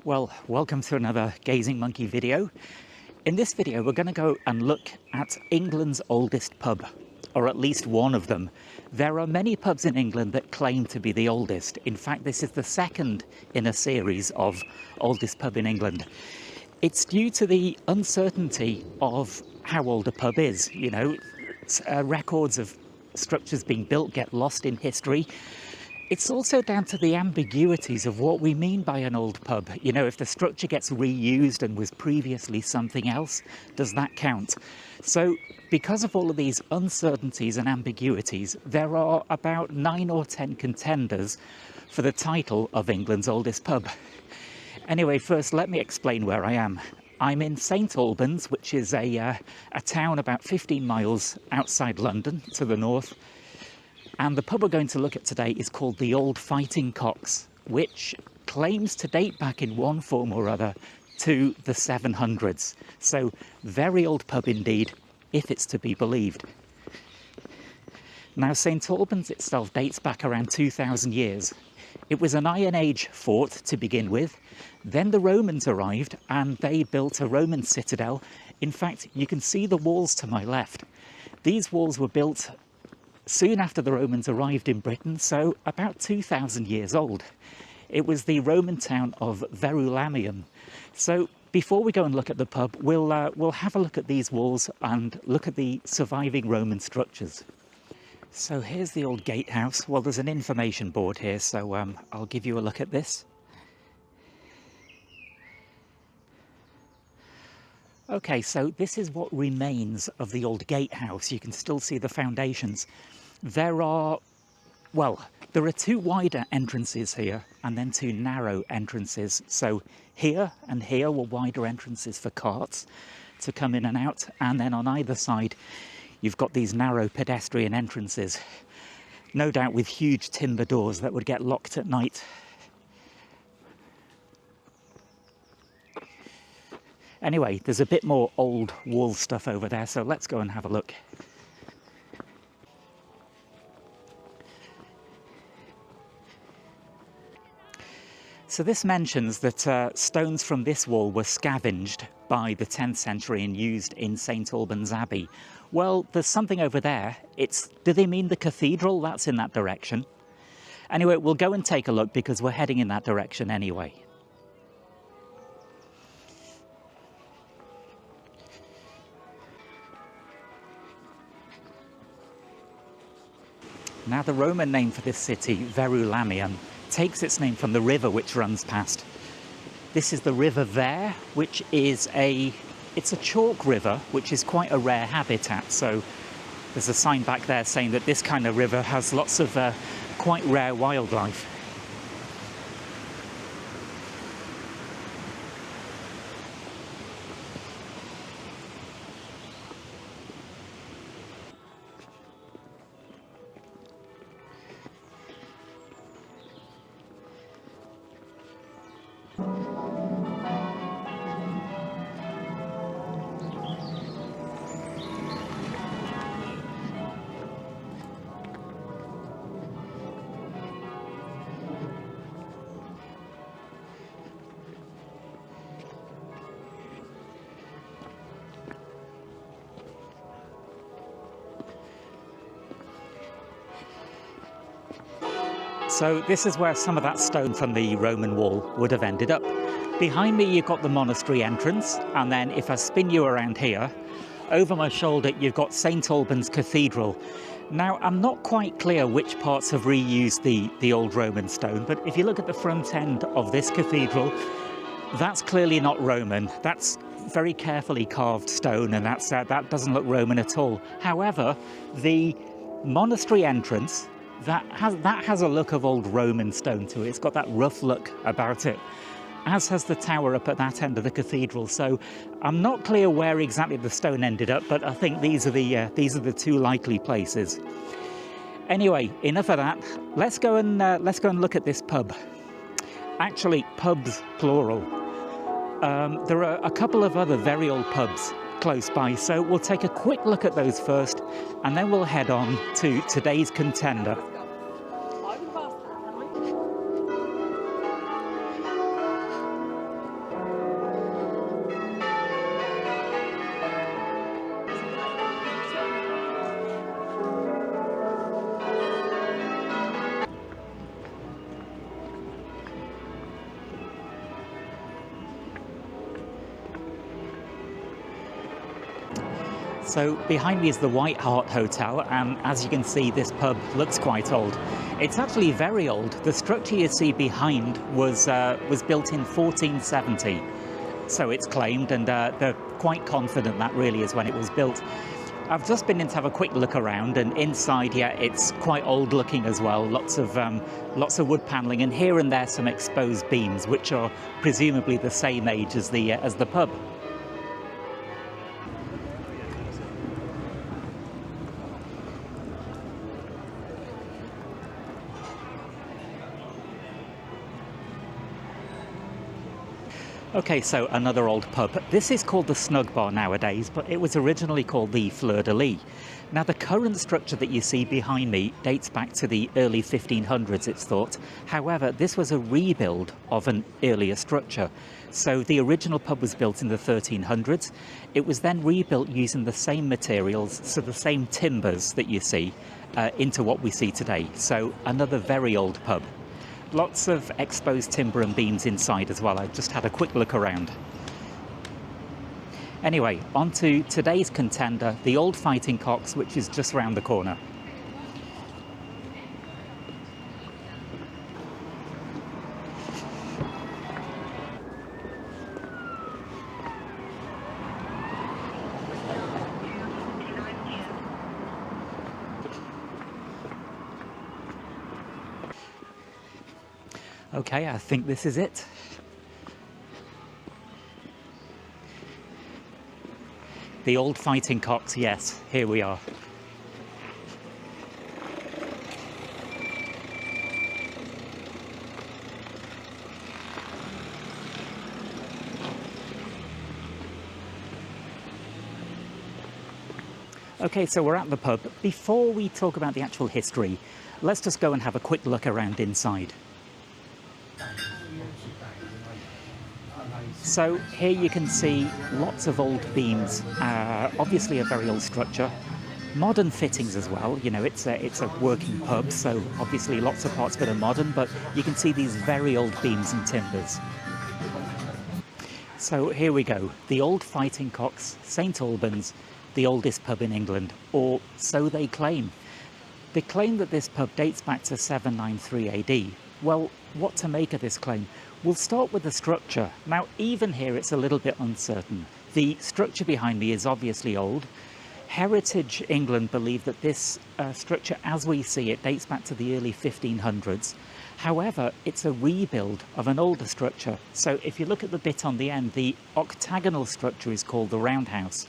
Well, welcome to another Gazing Monkey video. In this video, we're going to go and look at England's oldest pub, or at least one of them. There are many pubs in England that claim to be the oldest. In fact, this is the second in a series of oldest pub in England. It's due to the uncertainty of how old a pub is. You know, records of structures being built get lost in history. It's also down to the ambiguities of what we mean by an old pub. You know, if the structure gets reused and was previously something else, does that count? So, because of all of these uncertainties and ambiguities, there are about 9 or 10 contenders for the title of England's oldest pub. Anyway, first let me explain where I am. I'm in St Albans, which is a town about 15 miles outside London to the north. And the pub we're going to look at today is called the Old Fighting Cocks, which claims to date back in one form or other to the 700s. So, very old pub indeed, if it's to be believed. Now, St Albans itself dates back around 2,000 years. It was an Iron Age fort to begin with. Then the Romans arrived and they built a Roman citadel. In fact, you can see the walls to my left. These walls were built soon after the Romans arrived in Britain, so about 2,000 years old. It was the Roman town of Verulamium. So before we go and look at the pub, we'll have a look at these walls and look at the surviving Roman structures. So here's the old gatehouse. Well, there's an information board here, so I'll give you a look at this. Okay, so this is what remains of the old gatehouse. You can still see the foundations. There are 2 wider entrances here and then 2 narrow entrances. So here and here were wider entrances for carts to come in and out. And then on either side, you've got these narrow pedestrian entrances, no doubt with huge timber doors that would get locked at night. Anyway, there's a bit more old wall stuff over there, so let's go and have a look. So this mentions that stones from this wall were scavenged by the 10th century and used in St Albans Abbey. Well, there's something over there. Do they mean the cathedral? That's in that direction. Anyway, we'll go and take a look because we're heading in that direction anyway. Now, the Roman name for this city, Verulamium, takes its name from the river which runs past. This is the River Ver, which is it's a chalk river, which is quite a rare habitat. So there's a sign back there saying that this kind of river has lots of quite rare wildlife. So this is where some of that stone from the Roman wall would have ended up. Behind me you've got the monastery entrance, and then if I spin you around here, over my shoulder you've got St Albans Cathedral. Now, I'm not quite clear which parts have reused the old Roman stone, but if you look at the front end of this cathedral, that's clearly not Roman. That's very carefully carved stone, and that doesn't look Roman at all. However, the monastery entrance, that has a look of old Roman stone to it. It's got that rough look about it, as has the tower up at that end of the cathedral. So I'm not clear where exactly the stone ended up, but I think these are the 2 likely places. Anyway, enough of that. Let's go and look at this pub. Actually, pubs plural. There are a couple of other very old pubs close by, so we'll take a quick look at those first, and then we'll head on to today's contender. So behind me is the White Hart Hotel, and as you can see, this pub looks quite old. It's actually very old. The structure you see behind was built in 1470, so it's claimed, and they're quite confident that really is when it was built. I've just been in to have a quick look around, and inside, yeah, it's quite old looking as well. Lots of wood panelling, and here and there some exposed beams, which are presumably the same age as the pub. Okay, so another old pub. This is called the Snug Bar nowadays, but it was originally called the Fleur de Lis. Now, the current structure that you see behind me dates back to the early 1500s, it's thought. However, this was a rebuild of an earlier structure. So the original pub was built in the 1300s. It was then rebuilt using the same materials, so the same timbers that you see, into what we see today. So another very old pub. Lots of exposed timber and beams inside as well. I just had a quick look around. Anyway, on to today's contender, the Old Fighting Cocks, which is just round the corner. Okay, I think this is it. The Old Fighting Cocks, yes, here we are. Okay, so we're at the pub. Before we talk about the actual history, let's just go and have a quick look around inside. So here you can see lots of old beams, obviously a very old structure, modern fittings as well. You know, it's a working pub, so obviously lots of parts of it are modern, but you can see these very old beams and timbers. So here we go, the Old Fighting Cocks, St Albans, the oldest pub in England, or so they claim. They claim that this pub dates back to 793 AD. Well, what to make of this claim? We'll start with the structure. Now, even here, it's a little bit uncertain. The structure behind me is obviously old. Heritage England believe that this structure, as we see it, dates back to the early 1500s. However, it's a rebuild of an older structure. So if you look at the bit on the end, the octagonal structure is called the roundhouse.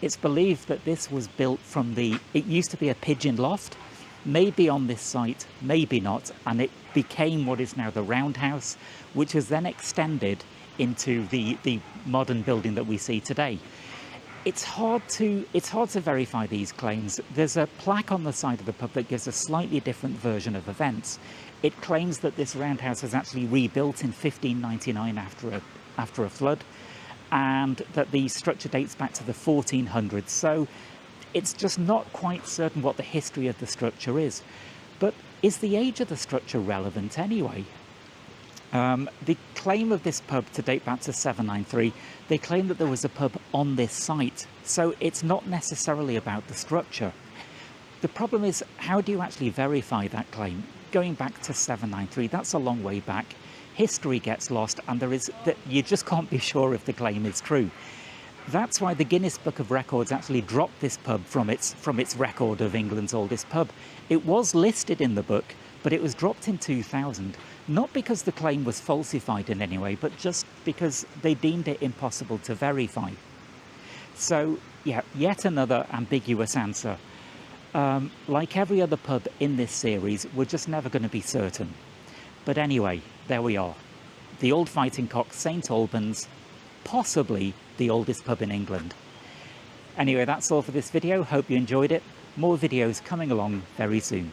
It's believed that this was built from it used to be a pigeon loft, maybe on this site, maybe not, and it became what is now the roundhouse, which was then extended into the modern building that we see today. It's hard to verify these claims. There's a plaque on the side of the pub that gives a slightly different version of events. It claims that this roundhouse was actually rebuilt in 1599 after a flood, and that the structure dates back to the 1400s. So it's just not quite certain what the history of the structure is. But is the age of the structure relevant anyway? The claim of this pub to date back to 793, they claim that there was a pub on this site. So it's not necessarily about the structure. The problem is, how do you actually verify that claim? Going back to 793, that's a long way back. History gets lost, and you just can't be sure if the claim is true. That's why the Guinness Book of Records actually dropped this pub from its record of England's oldest pub. It was listed in the book, but it was dropped in 2000, not because the claim was falsified in any way, but just because they deemed it impossible to verify. So, yeah, yet another ambiguous answer. Like every other pub in this series, we're just never going to be certain. But anyway, there we are. The Old Fighting Cock, St Albans, possibly the oldest pub in England. Anyway, that's all for this video. Hope you enjoyed it. More videos coming along very soon.